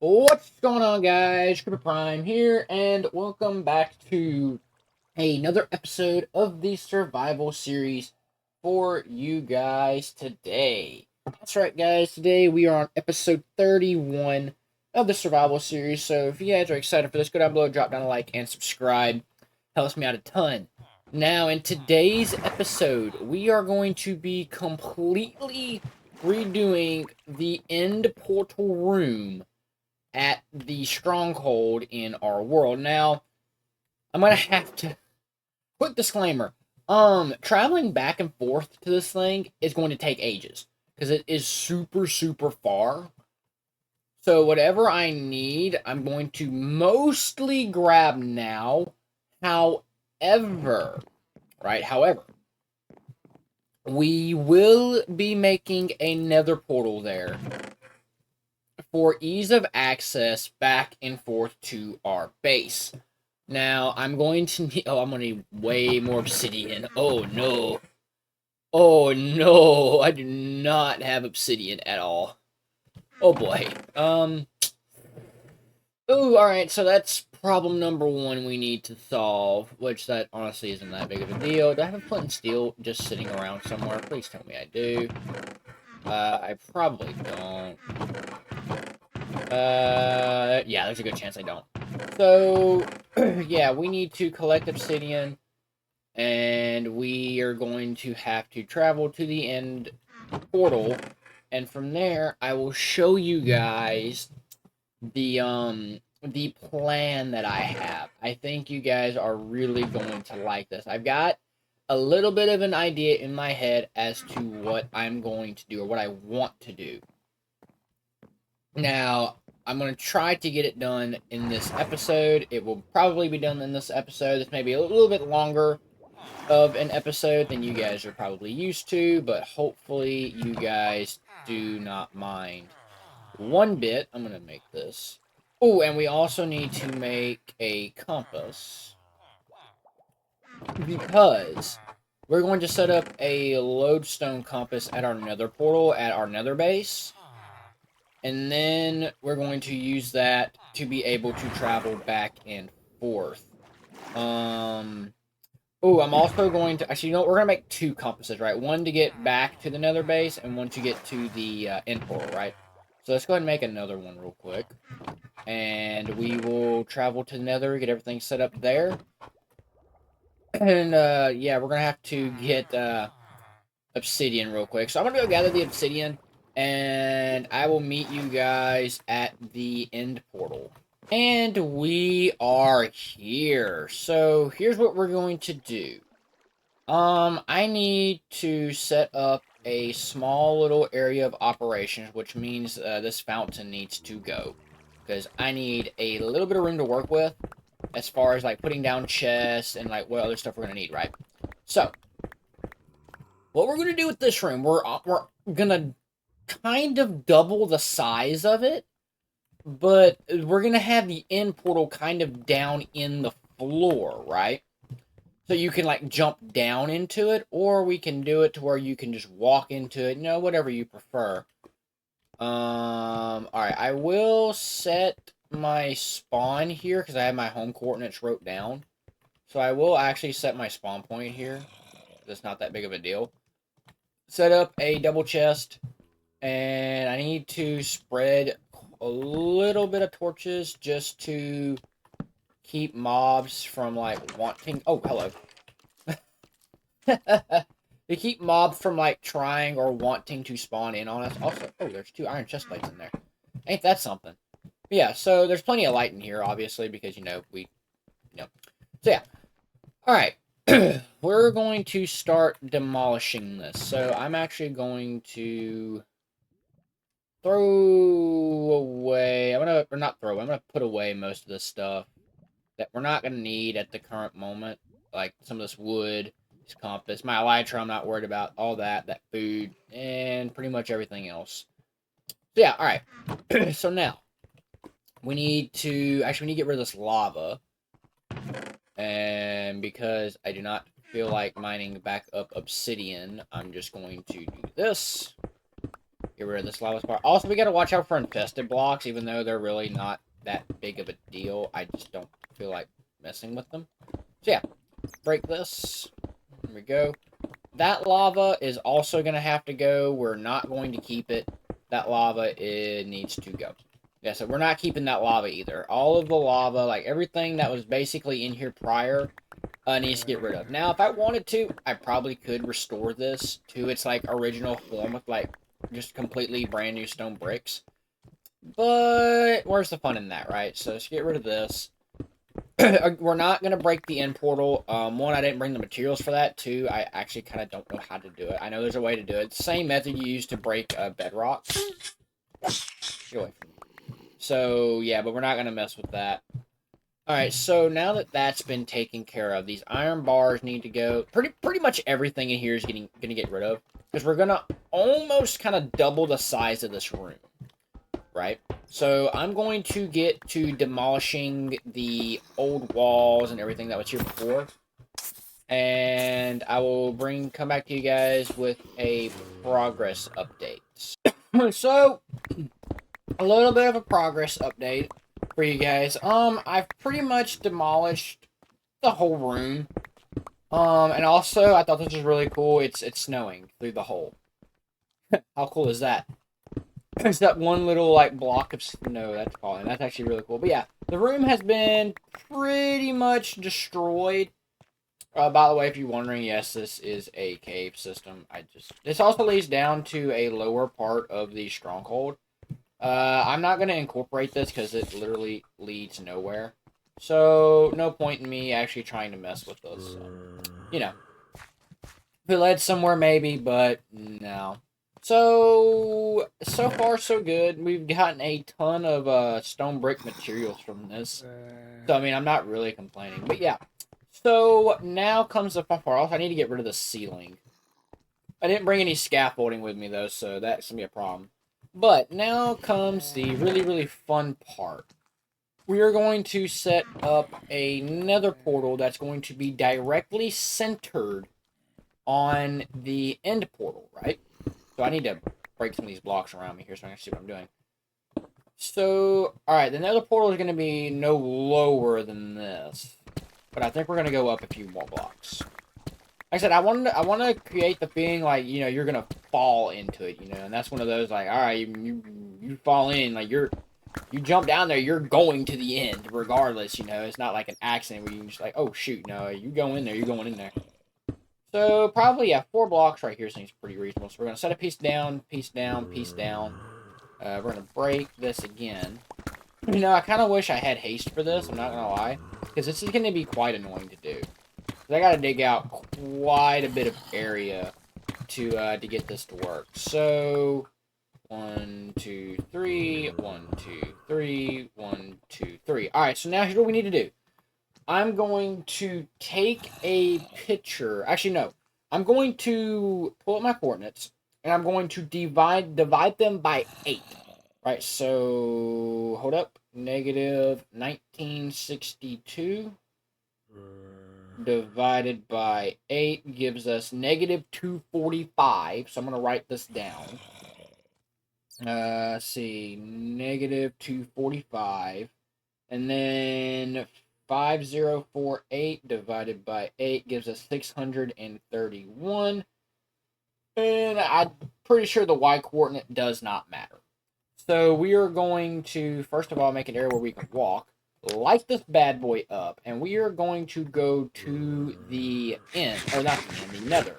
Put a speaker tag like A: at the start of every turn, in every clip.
A: What's going on, guys? Cooper Prime here, and welcome back to another episode of the survival series for you guys today. That's right, guys. Today we are on episode 31 of the survival series. So if you guys are excited for this, go down below, drop down a like, and subscribe. Helps me out a ton. Now, in today's episode, we are going to be completely redoing the end portal room at the stronghold in our world. Now, I'm gonna have to quick disclaimer. Traveling back and forth to this thing is going to take ages because it is super far. So whatever I need, I'm going to mostly grab now. However, however, we will be making another portal there for ease of access back and forth to our base. Now, I'm going to need... Oh, I'm going to need way more obsidian. Oh, no. Oh, no. I do not have obsidian at all. Oh, boy. Ooh, alright, so that's problem number one we need to solve, which that honestly isn't that big of a deal. Do I have a flint and steel just sitting around somewhere? Please tell me I do. I probably don't. Yeah, there's a good chance I don't. So, yeah, we need to collect obsidian, and we are going to have to travel to the end portal, and from there, I will show you guys the plan that I have. I think you guys are really going to like this. I've got a little bit of an idea in my head as to what I'm going to do, or what I want to do. Now, I'm going to try to get it done in this episode. It will probably be done in this episode. This may be a little bit longer of an episode than you guys are probably used to, but hopefully you guys do not mind one bit. I'm going to make this. Oh, and we also need to make a compass, because we're going to set up a lodestone compass at our nether portal, at our nether base. And then we're going to use that to be able to travel back and forth. Oh, I'm also going to... Actually, you know what? We're going to make two compasses, right? One to get back to the nether base, and one to get to the end portal, right? So let's go ahead and make another one real quick. And we will travel to the nether, get everything set up there. And, yeah, we're going to have to get obsidian real quick. So I'm going to go gather the obsidian, and I will meet you guys at the end portal. And we are here. So here's what we're going to do. I need to set up a small little area of operations, which means this fountain needs to go, because I need a little bit of room to work with as far as like putting down chests and like what other stuff we're gonna need, right? So what we're gonna do with this room, we're gonna kind of double the size of it, but we're gonna have the end portal kind of down in the floor, right? So you can like jump down into it, or we can do it to where you can just walk into it, you know, whatever you prefer. Alright, I will set my spawn here, because I have my home coordinates wrote down. So I will actually set my spawn point here. That's not that big of a deal. Set up a double chest, and I need to spread a little bit of torches just to keep mobs from like wanting... Oh, hello. To keep mobs from like trying or wanting to spawn in on us. Also, oh, there's 2 iron chest plates in there. Ain't that something? But yeah, so there's plenty of light in here, obviously, because, you know, So yeah. Alright. We're going to start demolishing this. So I'm actually going to throw away... or not throw away, I'm gonna put away most of this stuff that we're not gonna need at the current moment. Like some of this wood, this compass, my elytra, I'm not worried about all that, that food, and pretty much everything else. So yeah, alright. So now, we need to get rid of this lava. And because I do not feel like mining back up obsidian, I'm just going to do this. Get rid of this lava spot. Also, we gotta watch out for infested blocks, even though they're really not that big of a deal. I just don't feel like messing with them. So yeah, break this. There we go. That lava is also gonna have to go. We're not going to keep it. That lava, it needs to go. Yeah, so we're not keeping that lava either. All of the lava, like everything that was basically in here prior, needs to get rid of. Now, if I wanted to, I probably could restore this to its, like, original form with, like, just completely brand new stone bricks. But where's the fun in that, right? So let's get rid of this. We're not going to break the end portal. One, I didn't bring the materials for that. Two, I actually kind of don't know how to do it. I know there's a way to do it. Same method you use to break bedrock. Get away from me. So, yeah, but we're not going to mess with that. Alright, so now that that's been taken care of, these iron bars need to go. Pretty much everything in here is going to get rid of. Because we're going to almost kind of double the size of this room. Right? So I'm going to get to demolishing the old walls and everything that was here before. And I will come back to you guys with a progress update. So, a little bit of a progress update for you guys. I've pretty much demolished the whole room. And also, I thought this was really cool. It's snowing through the hole. How cool is that? It's that one little, like, block of snow that's falling. That's actually really cool. But yeah, the room has been pretty much destroyed. By the way, if you're wondering, yes, this is a cave system. This also leads down to a lower part of the stronghold. I'm not going to incorporate this because it literally leads nowhere. So, no point in me actually trying to mess with this. You know. If it led somewhere, maybe, but no. So far, so good. We've gotten a ton of stone brick materials from this. So, I mean, I'm not really complaining. But, yeah. So, now comes the fun part. Also, I need to get rid of the ceiling. I didn't bring any scaffolding with me, though, so that's going to be a problem. But, now comes the really, really fun part. We are going to set up another portal that's going to be directly centered on the end portal, right? So I need to break some of these blocks around me here so I can see what I'm doing. So, alright, the nether portal is going to be no lower than this. But I think we're going to go up a few more blocks. Like I said, I want to create the feeling like, you know, you're going to fall into it, you know. And that's one of those, like, alright, you fall in, like, you jump down there, you're going to the end regardless, you know. It's not like an accident where you just like, oh, shoot, no, you go in there, you're going in there. So, probably, yeah, 4 blocks right here seems pretty reasonable. So, we're going to set a piece down, piece down, piece down. We're going to break this again. You know, I kind of wish I had haste for this, I'm not going to lie. Because this is going to be quite annoying to do. I got to dig out quite a bit of area to get this to work. So, 1, 2, 3, 1, 2, 3, 1, 2, 3. Alright, so now here's what we need to do. I'm going to take a picture. Actually, no. I'm going to pull up my coordinates, and I'm going to divide them by 8. Right, so, hold up. Negative 1962 divided by 8 gives us negative 245. So I'm going to write this down. Let's see. Negative 245. And then 5048 divided by 8 gives us 631. And I'm pretty sure the y coordinate does not matter. So we are going to, first of all, make an area where we can walk. Light this bad boy up. And we are going to go to the end, or not the end, the nether.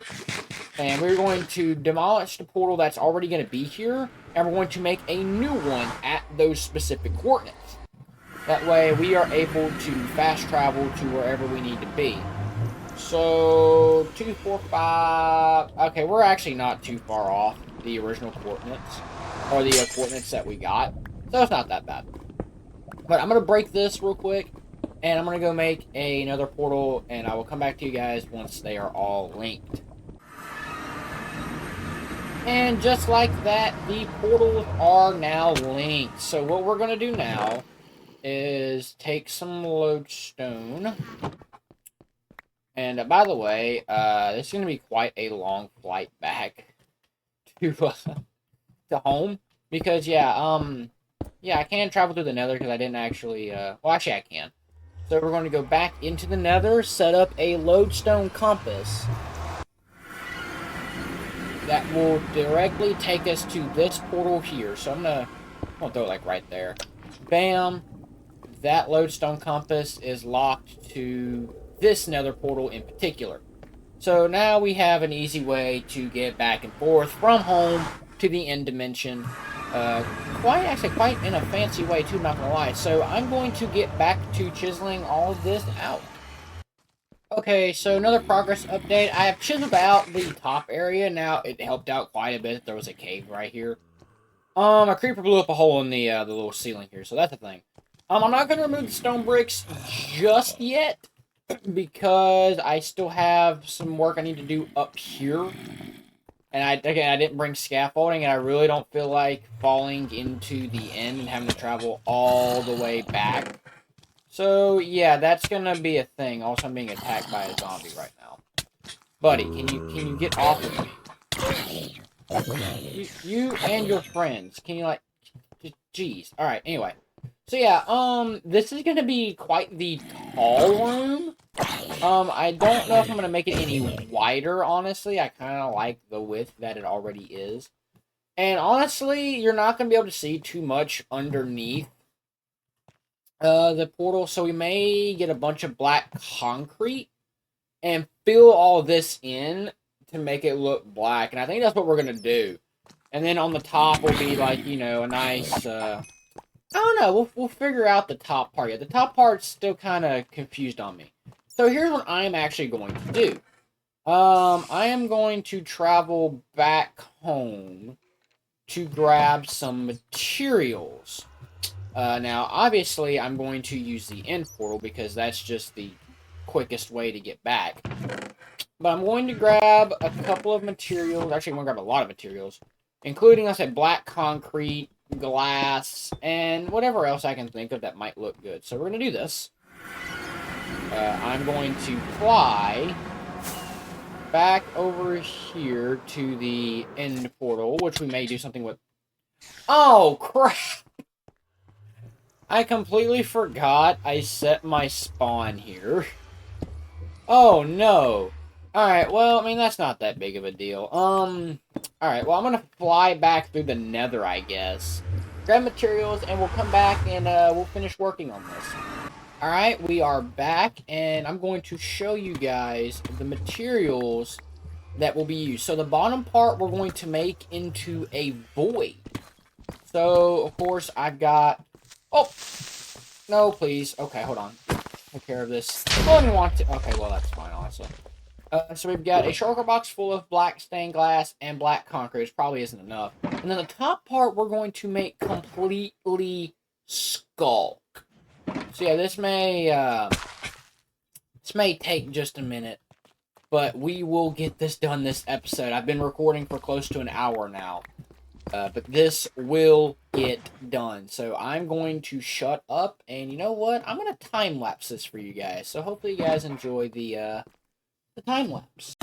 A: And we're going to demolish the portal that's already going to be here. And we're going to make a new one at those specific coordinates. That way, we are able to fast travel to wherever we need to be. So, 2, 4, 5... Okay, we're actually not too far off the original coordinates. Or the coordinates that we got. So, it's not that bad. But I'm going to break this real quick. And I'm going to go make another portal. And I will come back to you guys once they are all linked. And just like that, the portals are now linked. So, what we're going to do now is take some lodestone. And by the way, this is going to be quite a long flight back to to home because yeah, I can travel through the Nether because I didn't actually. Well, actually, I can. So we're going to go back into the Nether, set up a lodestone compass that will directly take us to this portal here. So I'm gonna throw it like right there. Bam. That lodestone compass is locked to this Nether portal in particular. So now we have an easy way to get back and forth from home to the end dimension. Quite in a fancy way too, not gonna lie. So I'm going to get back to chiseling all of this out. Okay, so another progress update. I have chiseled out the top area. Now, it helped out quite a bit that there was a cave right here. A creeper blew up a hole in the little ceiling here, so that's a thing. I'm not gonna remove the stone bricks just yet, because I still have some work I need to do up here. And I didn't bring scaffolding, and I really don't feel like falling into the end and having to travel all the way back. So, yeah, that's gonna be a thing. Also, I'm being attacked by a zombie right now. Buddy, can you get off of me? You and your friends. Can you, like... Jeez. Alright, anyway. So, yeah, this is gonna be quite the tall room. I don't know if I'm gonna make it any wider, honestly. I kind of like the width that it already is. And, honestly, you're not gonna be able to see too much underneath the portal, so we may get a bunch of black concrete and fill all this in to make it look black, and I think that's what we're gonna do. And then on the top will be like, you know, a nice, I don't know, we'll figure out the top part. Yeah, the top part's still kind of confused on me. So here's what I'm actually going to do. I am going to travel back home to grab some materials. Now, obviously, I'm going to use the end portal because that's just the quickest way to get back. But I'm going to grab a couple of materials. Actually, I'm going to grab a lot of materials, including, I said, black concrete, glass, and whatever else I can think of that might look good. So we're going to do this. I'm going to fly back over here to the end portal, which we may do something with. Oh, crap! I completely forgot I set my spawn here. Oh, no. Alright, well, I mean, that's not that big of a deal. Alright, well, I'm gonna fly back through the Nether, I guess. Grab materials, and we'll come back and, we'll finish working on this. Alright, we are back, and I'm going to show you guys the materials that will be used. So, the bottom part we're going to make into a void. So, of course, I've got... Oh! No, please. Okay, hold on. Take care of this. I don't even want to... Okay, well, that's fine, honestly. So we've got a shulker box full of black stained glass and black concrete, which probably isn't enough. And then the top part we're going to make completely skulk. So yeah, this may take just a minute, but we will get this done this episode. I've been recording for close to an hour now. But this will get done. So I'm going to shut up, and you know what? I'm going to time-lapse this for you guys. So hopefully you guys enjoy the time-lapse.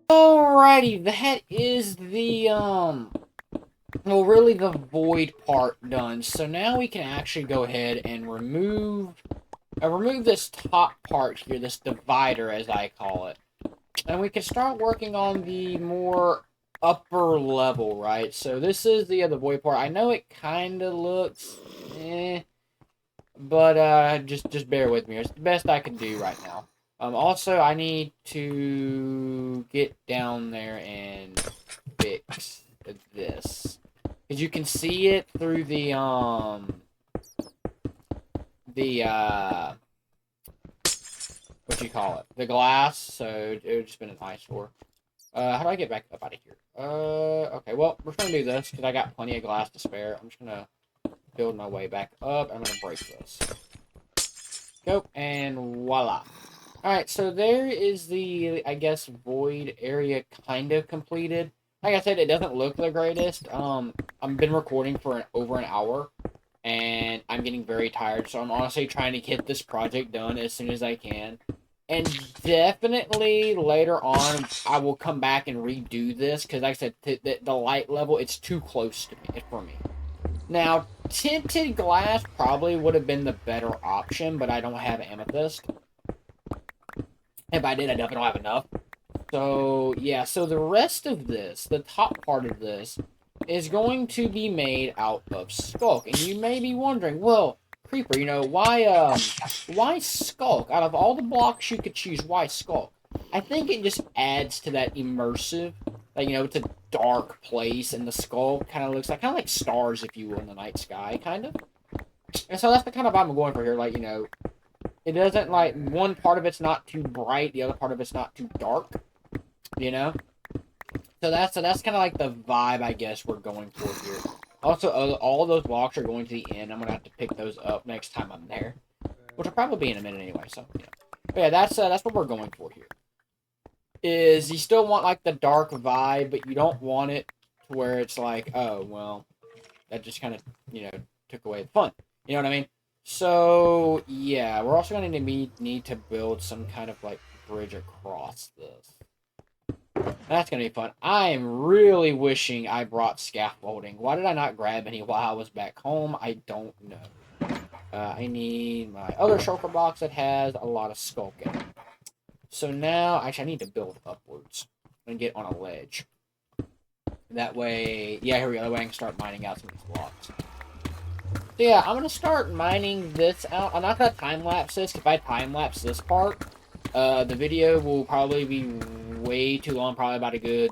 A: Alrighty, that is the well, really the void part done. So now we can actually go ahead and remove this top part here, this divider as I call it. And we can start working on the more upper level, right? So this is the void part. I know it kind of looks but just bear with me. It's the best I can do right now. Also, I need to get down there and fix this. Because you can see it through the what you call it? The glass, so it would just been an eyesore. How do I get back up out of here? Okay, well, we're gonna do this, because I got plenty of glass to spare. I'm just gonna build my way back up. I'm gonna break this. Go, and voila. Alright, so there is the, I guess, void area kind of completed. Like I said, it doesn't look the greatest. I've been recording for over an hour, and I'm getting very tired, so I'm honestly trying to get this project done as soon as I can. And definitely later on, I will come back and redo this, because like I said, the light level, it's too close to me, for me. Now, tinted glass probably would have been the better option, but I don't have amethyst. If I did, I definitely don't have enough. So, yeah, so the rest of this, the top part of this, is going to be made out of Sculk. And you may be wondering, well, Creeper, you know, why Sculk? Out of all the blocks you could choose, why Sculk? I think it just adds to that immersive, like, you know, it's a dark place, and the skull kind of looks like, stars, if you will, in the night sky, kind of. And so that's the kind of vibe I'm going for here, like, you know, it doesn't, like, one part of it's not too bright, the other part of it's not too dark, you know? So that's kind of like the vibe, I guess, we're going for here. Also, all those blocks are going to the end. I'm going to have to pick those up next time I'm there. Which will probably be in a minute anyway, so, yeah. But yeah, that's what we're going for here. Is you still want, like, the dark vibe, but you don't want it to where it's like, oh, well, that just kind of, you know, took away the fun. You know what I mean? So, yeah, we're also going to need to build some kind of, like, bridge across this. That's going to be fun. I am really wishing I brought scaffolding. Why did I not grab any while I was back home? I don't know. I need my other shulker box that has a lot of Sculk in it. So now, actually, I need to build upwards and get on a ledge. That way, yeah, here we go. That way I can start mining out some of these blocks. So yeah, I'm going to start mining this out. I'm not going to time-lapse this. If I time-lapse this part, the video will probably be way too long. Probably about a good...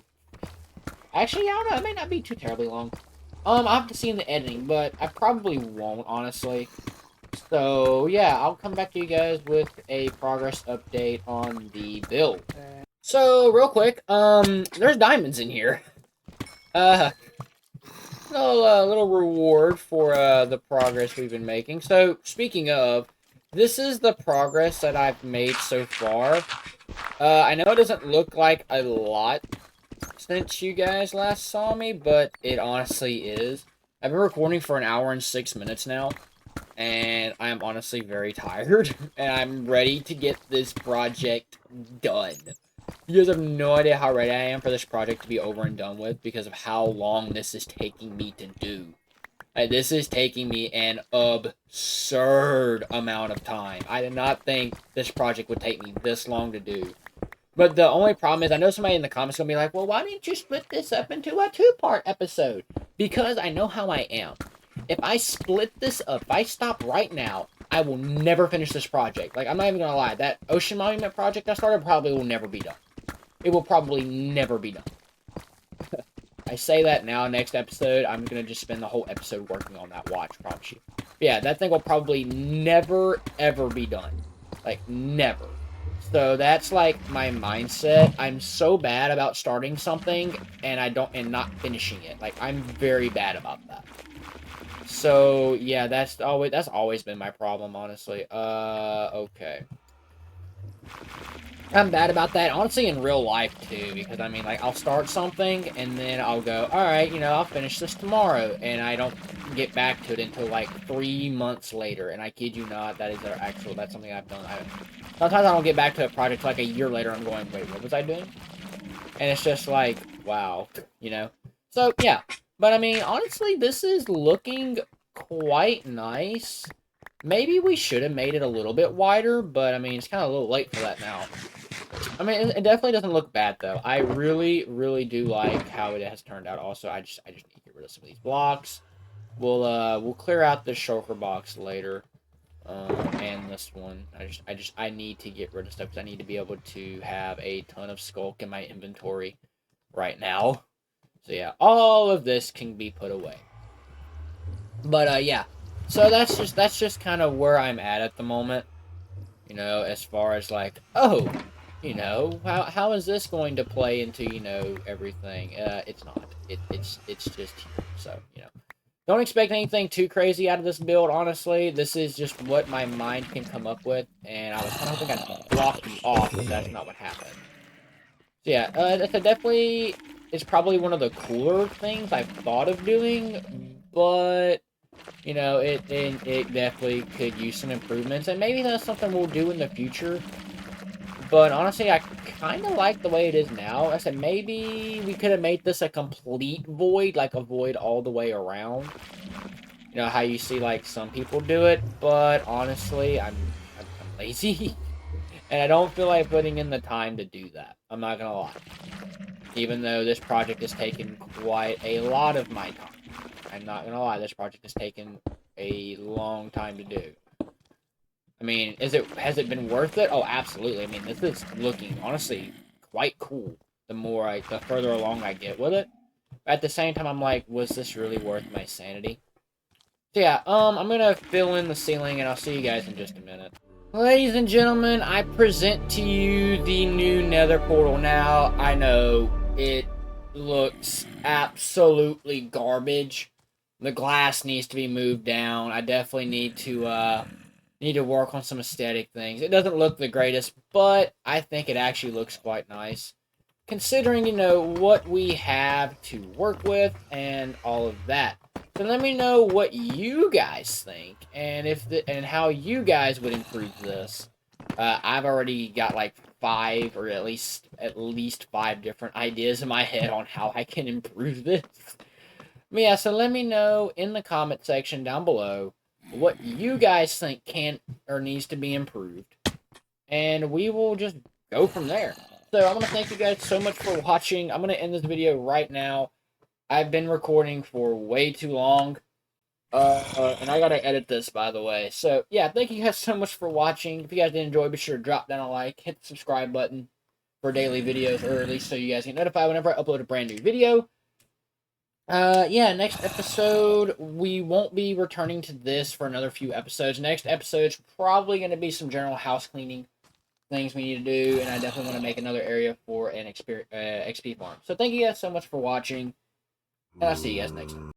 A: Actually, I don't know. It may not be too terribly long. I have to see in the editing, but I probably won't, honestly. So, yeah, I'll come back to you guys with a progress update on the build. So, real quick, there's diamonds in here. Little reward for the progress we've been making. So, speaking of, this is the progress that I've made so far. I know it doesn't look like a lot since you guys last saw me, but it honestly is. I've been recording for 1 hour and 6 minutes now, and I'm honestly very tired, and I'm ready to get this project done. You guys have no idea how ready I am for this project to be over and done with because of how long this is taking me to do. This is taking me an absurd amount of time. I did not think this project would take me this long to do. But the only problem is, I know somebody in the comments is going to be like, well, why didn't you split this up into a 2-part episode? Because I know how I am. If I split this up, if I stop right now, I will never finish this project. Like, I'm not even going to lie. That Ocean Monument project I started probably will never be done. It will probably never be done. I say that now, next episode, I'm going to just spend the whole episode working on that watch, promise you. But yeah, that thing will probably never, ever be done. Like, never. So that's, like, my mindset. I'm so bad about starting something, and not finishing it. Like, I'm very bad about that. So, yeah, that's always been my problem, honestly. Okay. I'm bad about that, honestly, in real life, too, because, I mean, like, I'll start something, and then I'll go, alright, you know, I'll finish this tomorrow, and I don't get back to it until, like, 3 months later, and I kid you not, that's something I've done. Sometimes I don't get back to a project, like, a year later, I'm going, wait, what was I doing? And it's just like, wow, you know? So, yeah. But, I mean, honestly, this is looking quite nice. Maybe we should have made it a little bit wider, but, I mean, it's kind of a little late for that now. I mean, it definitely doesn't look bad, though. I really, really do like how it has turned out. Also, I just need to get rid of some of these blocks. We'll clear out the shulker box later. And this one. I need to get rid of stuff because I need to be able to have a ton of skulk in my inventory right now. So yeah, all of this can be put away. But yeah, so that's just kind of where I'm at the moment. You know, as far as like, oh, you know, how is this going to play into, you know, everything? It's not. It's just here. So, you know, don't expect anything too crazy out of this build, honestly. This is just what my mind can come up with, and I was kind of hoping I'd block you off, but that's not what happened. So yeah, that's definitely is probably one of the cooler things I've thought of doing, but you know, it definitely could use some improvements, and maybe that's something we'll do in the future. But honestly, I kind of like the way it is now. I said maybe we could have made this a complete void, like a void all the way around. You know how you see like some people do it, but honestly, I'm lazy, and I don't feel like putting in the time to do that. I'm not gonna lie. Even though this project has taken quite a lot of my time. I'm not gonna lie, this project has taken a long time to do. I mean, has it been worth it? Oh, absolutely. I mean, this is looking honestly quite cool. The further along I get with it. But at the same time, I'm like, was this really worth my sanity? So yeah, I'm gonna fill in the ceiling, and I'll see you guys in just a minute. Ladies and gentlemen, I present to you the new Nether portal. Now, I know it looks absolutely garbage. The glass needs to be moved down. I definitely need to work on some aesthetic things. It doesn't look the greatest, but I think it actually looks quite nice. Considering, you know, what we have to work with and all of that. So let me know what you guys think and and how you guys would improve this. I've already got like 5 or at least 5 different ideas in my head on how I can improve this. But yeah, so let me know in the comment section down below what you guys think can or needs to be improved, and we will just go from there. So I want to thank you guys so much for watching. I'm going to end this video right now. I've been recording for way too long, and I got to edit this, by the way. So yeah, thank you guys so much for watching. If you guys did enjoy, be sure to drop down a like, hit the subscribe button for daily videos early so you guys get notified whenever I upload a brand new video. Yeah, next episode, we won't be returning to this for another few episodes. Next episode's probably going to be some general house cleaning things we need to do, and I definitely want to make another area for an XP farm. So thank you guys so much for watching, and I'll see you guys next time.